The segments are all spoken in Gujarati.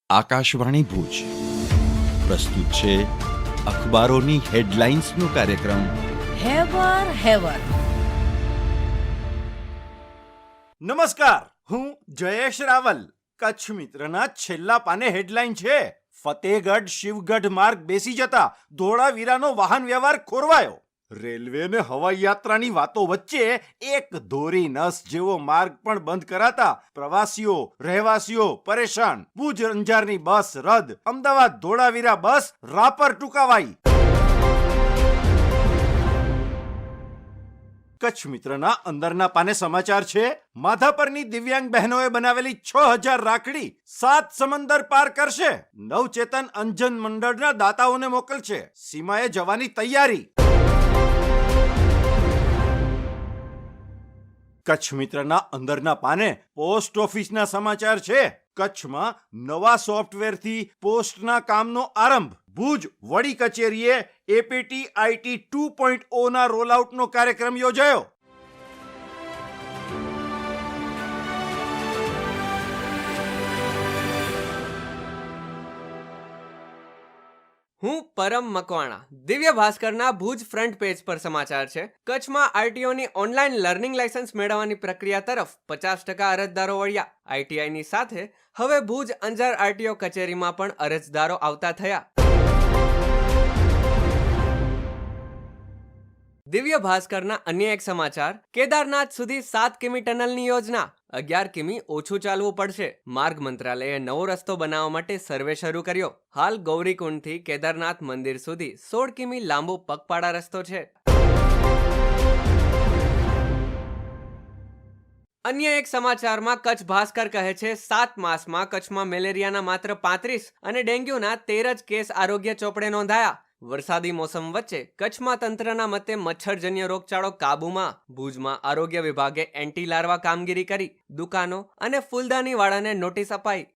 આકાશવાણી ભુજ પ્રસ્તુત છે અખબારોની હેડલાઇન્સનો કાર્યક્રમ હેવર. નમસ્કાર, હું જયેશ રાવલ. કચ્છ મિત્રના છેલ્લા પાને હેડલાઇન છે: ફતેહગઢ શિવગઢ માર્ગ બેસી જતા ધોળાવીરાનો વાહન વ્યવહાર ખોરવાયો. રેલવે અને હવાઈ યાત્રાની વાતો વચ્ચે એક દોરી નસ જેવો માર્ગ પણ બંધ કરાતા પ્રવાસીઓ રહેવાસીઓ પરેશાન. ભુજ અંજારની બસ રદ, અમદાવાદ ધોળાવીરા બસ રાપર ટૂંકાવાઈ. કચ્છ મિત્રના અંદરના પાને સમાચાર છે: માધાપરની દિવ્યાંગ બહેનોએ બનાવેલી 6000 રાખડી 7 સમંદર પાર કરશે. નવચેતન અંજન મંડળના દાતાઓને મોકલશે. સીમાએ જવાની તૈયારી. કચ્છ મિત્રના અંદરના પાને પોસ્ટ ઓફિસના સમાચાર છે. કચ્છમાં નવા સોફ્ટવેરથી પોસ્ટના કામનો આરંભ. ભુજ વડી કચેરીએ એપીટી આઈટી 2.0 ના રોલઆઉટનો કાર્યક્રમ યોજાયો. હું પરમ મકવાણા. દિવ્ય ભાસ્કરના ભુજ ફ્રન્ટ પેજ પર સમાચાર છે: કચ્છમાં આરટીઓની ઓનલાઈન લર્નિંગ લાયસન્સ મેળવવાની પ્રક્રિયા તરફ 50% અરજદારો વળ્યા. આઈટીઆઈની સાથે હવે ભુજ અંજાર આરટીઓ કચેરીમાં પણ અરજદારો આવતા થયા. દિવ્ય ભાસ્કરના અન્ય એક સમાચાર: કેદારનાથ સુધી 7 કિમી ટનલની યોજના. 11 કિમી ઓછું ચાલવું પડશે. માર્ગ મંત્રાલયે નવો રસ્તો બનાવવા માટે સર્વે શરૂ કર્યો. હાલ ગૌરીકુંડથી કેદારનાથ મંદિર સુધી 16 કિમી લાંબો પગપાળા રસ્તો છે. અન્ય એક સમાચારમાં કચ્છ ભાસ્કર કહે છે, 7 માસમાં કચ્છમાં મેલેરિયાના માત્ર 35 અને ડેન્ગ્યુના 13 જ કેસ આરોગ્ય ચોપડે નોંધાયા. વરસાદી મોસમ વચ્ચે કચ્છમાં તંત્રના મતે મચ્છરજન્ય રોગચાળો કાબૂમાં. ભુજમાં આરોગ્ય વિભાગે એન્ટી લાર્વા કામગીરી કરી. દુકાનો અને ફૂલદાની વાળાને નોટિસ અપાઈ.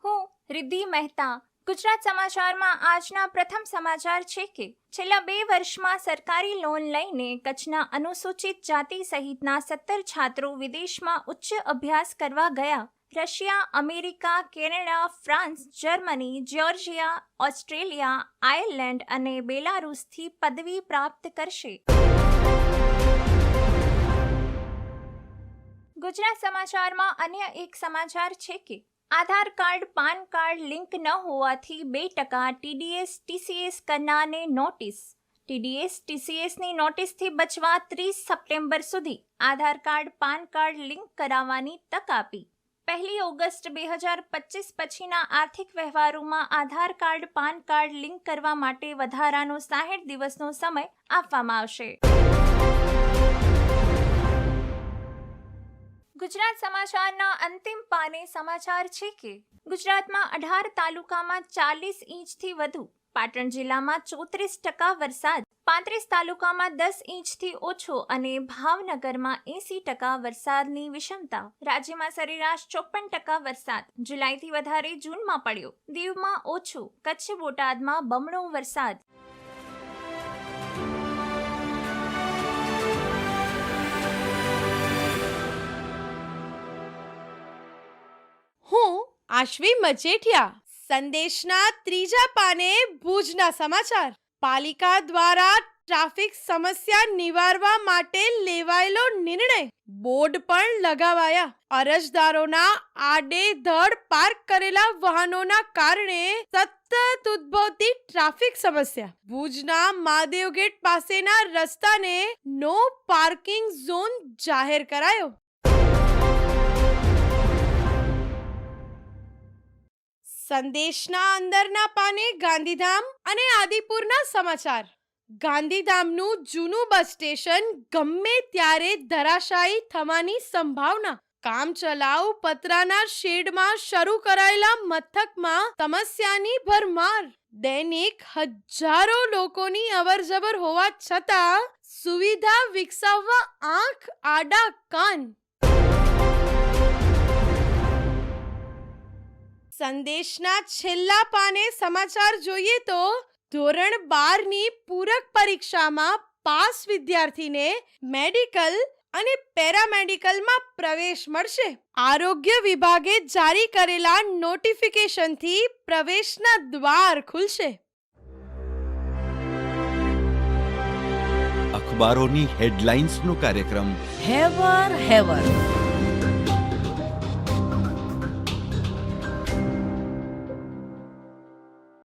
હું રિદ્ધિ મહેતા. ગુજરાત સમાચારમાં આજના પ્રથમ સમાચાર છે કે છેલ્લા 2 વર્ષમાં સરકારી લોન લઈને કચ્છના અનુસૂચિત જાતિ સહિતના 17 છાત્રો વિદેશમાં ઉચ્ચ અભ્યાસ કરવા ગયા. Russia, America, Canada, France, Germany, Georgia, Australia, Ireland અને બેલારુસથી પદવી પ્રાપ્ત કરશે. ગુજરાત સમાચારમાં અન્ય એક સમાચાર છે કે આધાર કાર્ડ પાન કાર્ડ લિંક ન હોવાથી 2% ટીડીએસ ટીસીએસ કરનારને નોટિસ. ટીડીએસ ટીસીએસની નોટિસથી બચવા 30 સપ્ટેમ્બર સુધી આધાર કાર્ડ પાન કાર્ડ લિંક કરાવવાની તક આપી. 1 ઓગસ્ટ 2025 પછીના આર્થિક વ્યવહારોમાં આધાર કાર્ડ પાન કાર્ડ લિંક કરવા માટે વધારાનો 60 દિવસનો સમય આપવામાં આવશે. ગુજરાત સમાચારના અંતિમ પાને સમાચાર છે કે ગુજરાતમાં 18 તાલુકામાં 40 ઇંચથી વધુ, પાટણ જિલ્લામાં 34% વરસાદ, 35 તાલુકામાં 10 ઇંચથી ઓછો અને ભાવનગરમાં 80% વરસાદની વિષમતા. રાજ્યમાં સરેરાશ 54% વરસાદ જુલાઈથી વધારે જૂનમાં પડ્યો. દીવમાં ઓછું, કચ્છ બોટાદમાં બમણો વરસાદ. હું આશ્વી મચેઠિયા. સંદેશના ત્રીજા પાને ભુજના સમાચાર. પાલિકા દ્વારા ટ્રાફિક સમસ્યા નિવારવા માટે લેવાયેલો નિર્ણય. બોર્ડ પણ લગાવાયા. અરજદારોના આડેધડ પાર્ક કરેલા વાહનોના કારણે સતત ઉદ્ભવતી ટ્રાફિક સમસ્યા. ભુજના મહાદેવ ગેટ પાસેના રસ્તાને નો પાર્કિંગ ઝોન જાહેર કરાયો. સંદેશના અંદરના પાને ગાંધીધામ અને આદિપુરના સમાચાર. ગાંધીધામનું જૂનું બસ સ્ટેશન ગમે ત્યારે ધરાશાયી થવાની સંભાવના. કામચલાઉ પતરાના શેડમાં શરૂ કરાયેલા મથકમાં સમસ્યાની ભરમાર. દૈનિક હજારો લોકોની અવરજવર હોવા છતાં સુવિધા વિકસાવવા આંખ આડા કાન. સંદેશના છેલ્લા પાને સમાચાર જોઈએ તો ધોરણ 12ની પૂરક પરીક્ષામાં પાસ વિદ્યાર્થીને મેડિકલ અને પેરામેડિકલમાં પ્રવેશ મળશે. આરોગ્ય વિભાગે જારી કરેલા નોટિફિકેશનથી પ્રવેશના દ્વાર ખુલશે. અખબારોની હેડલાઇન્સનો કાર્યક્રમ હેવર હેવર